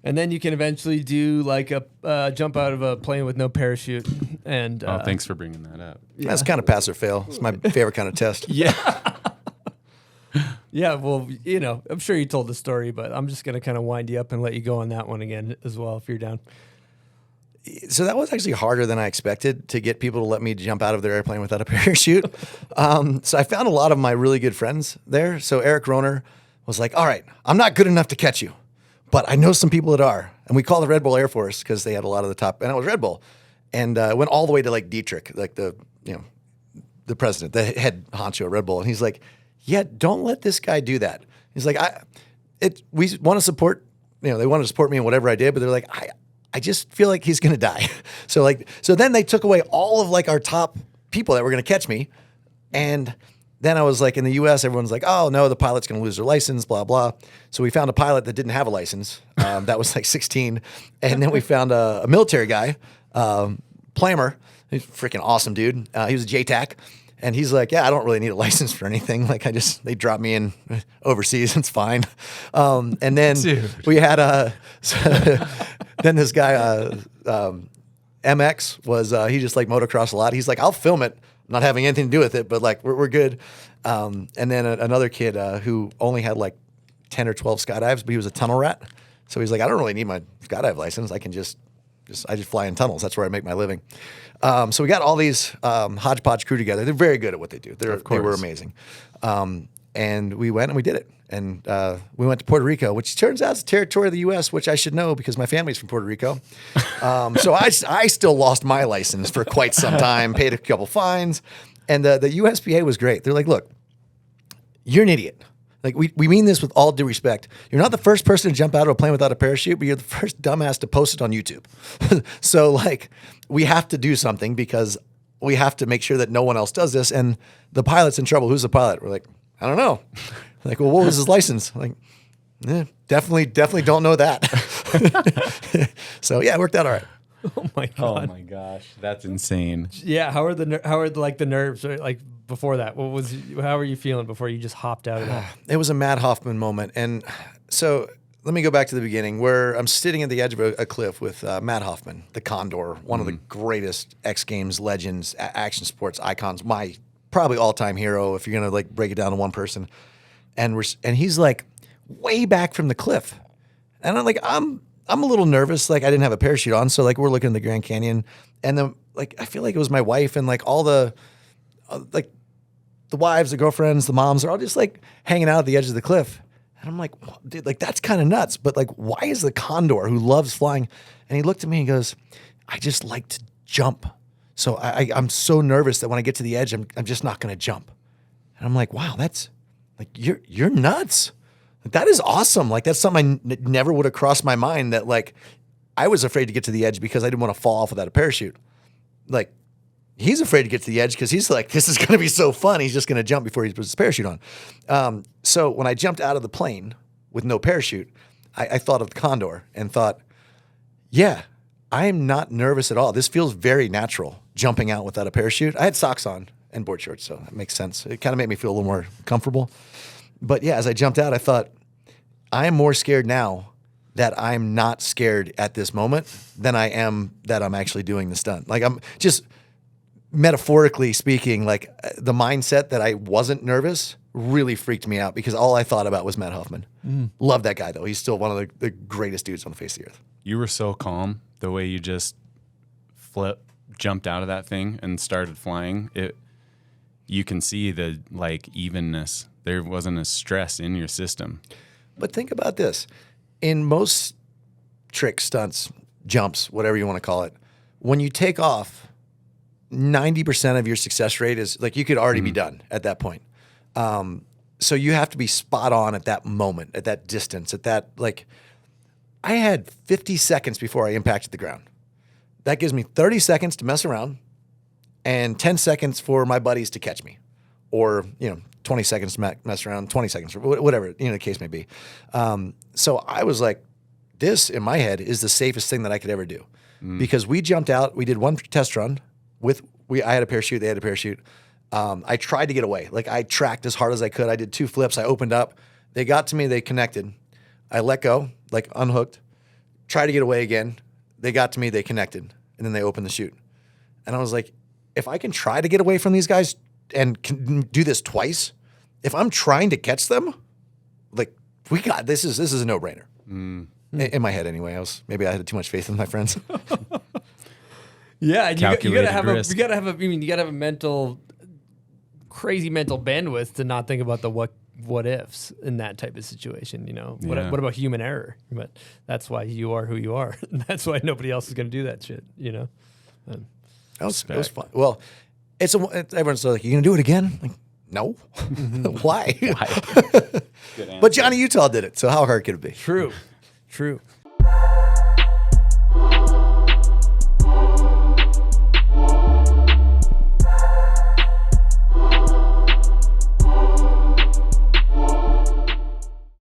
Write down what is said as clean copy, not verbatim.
And then you can eventually do like a jump out of a plane with no parachute. And thanks for bringing that up. Yeah. That's kind of pass or fail. It's my favorite kind of test. Yeah. Yeah, well, I'm sure you told the story, but I'm just going to kind of wind you up and let you go on that one again as well if you're down. So that was actually harder than I expected to get people to let me jump out of their airplane without a parachute. So I found a lot of my really good friends there. So Eric Roner was like, all right, I'm not good enough to catch you, but I know some people that are. And we called the Red Bull Air Force because they had a lot of the top, and I was Red Bull. And went all the way to like Dietrich, like the president, the head honcho at Red Bull. And he's like, yeah, don't let this guy do that. He's like, we want to support, they wanted to support me in whatever I did, but they're like, I just feel like he's going to die. So then they took away all of like our top people that were going to catch me. And then I was like, in the US, everyone's like, oh no, the pilot's going to lose their license, blah, blah. So we found a pilot that didn't have a license. That was like 16. And then we found a military guy, Plammer. He's a freaking awesome dude. He was a JTAC. And he's like, yeah, I don't really need a license for anything. Like they dropped me in overseas. It's fine. And then we had then this guy, MX was, he just like motocross a lot. He's like, I'll film it, not having anything to do with it, but like, we're good. And then another kid, who only had like 10 or 12 skydives, but he was a tunnel rat. So he's like, I don't really need my skydive license. I can I just fly in tunnels. That's where I make my living. So we got all these hodgepodge crew together. They're very good at what they do. They were amazing. And we went and we did it. And we went to Puerto Rico, which turns out is territory of the U.S., which I should know because my family's from Puerto Rico. So I still lost my license for quite some time, paid a couple fines. And the USPA was great. They're like, look, you're an idiot. Like, we mean this with all due respect. You're not the first person to jump out of a plane without a parachute, but you're the first dumbass to post it on YouTube. So, like, we have to do something because we have to make sure that no one else does this. And the pilot's in trouble. Who's the pilot? We're like, I don't know. Like, well, what was his license? Like, definitely don't know that. So, yeah, it worked out all right. Oh my god! Oh my gosh, that's insane. Yeah, how are the nerves like before that? How were you feeling before you just hopped out of that? It was a Matt Hoffman moment, and so let me go back to the beginning where I'm sitting at the edge of a cliff with Matt Hoffman, the Condor, one of the greatest X Games legends, action sports icons, my probably all-time hero if you're gonna like break it down to one person, and he's like way back from the cliff, and I'm a little nervous. Like I didn't have a parachute on. So like we're looking at the Grand Canyon and then like, I feel like it was my wife and like all the, like the wives, the girlfriends, the moms are all just like hanging out at the edge of the cliff. And I'm like, dude, like that's kind of nuts. But like, why is the Condor who loves flying? And he looked at me and goes, I just like to jump. So I'm so nervous that when I get to the edge, I'm just not going to jump. And I'm like, wow, that's like, you're nuts. That is awesome. Like that's something I never would have crossed my mind that like I was afraid to get to the edge because I didn't want to fall off without a parachute. Like he's afraid to get to the edge because he's like, this is going to be so fun. He's just going to jump before he puts his parachute on. So when I jumped out of the plane with no parachute, I thought of the Condor and thought, yeah, I am not nervous at all. This feels very natural jumping out without a parachute. I had socks on and board shorts, so that makes sense. It kind of made me feel a little more comfortable. But yeah, as I jumped out, I thought, I am more scared now that I'm not scared at this moment than I am that I'm actually doing the stunt. Like I'm just metaphorically speaking, like the mindset that I wasn't nervous really freaked me out because all I thought about was Matt Hoffman. Love that guy though. He's still one of the greatest dudes on the face of the earth. You were so calm the way you just jumped out of that thing and started flying. You can see the like evenness. There wasn't a stress in your system. But think about this. In most tricks, stunts, jumps, whatever you want to call it, when you take off, 90% of your success rate is like you could already be done at that point. So you have to be spot on at that moment, at that distance, at that like I had 50 seconds before I impacted the ground. That gives me 30 seconds to mess around and 10 seconds for my buddies to catch me or, 20 seconds to mess around, 20 seconds, whatever, the case may be. So I was like, this in my head is the safest thing that I could ever do because we jumped out, we did one test run I had a parachute, they had a parachute. I tried to get away. Like I tracked as hard as I could. I did 2 flips. I opened up, they got to me, they connected. I let go, like unhooked, try to get away again. They got to me, they connected, and then they opened the chute. And I was like, if I can try to get away from these guys and can do this twice, if I'm trying to catch them, like we got this is a no-brainer. In my head anyway. Maybe I had too much faith in my friends. Yeah, you gotta Calculated have risk. you gotta have a crazy mental bandwidth to not think about the what ifs in that type of situation. You know, Yeah. what about human error? But that's why you are who you are. That's why nobody else is gonna do that shit. You know. It was fun. Well, everyone's like, "You gonna do it again?" Like, no. Why? Good But answer. Johnny Utah did it. So how hard could it be? True.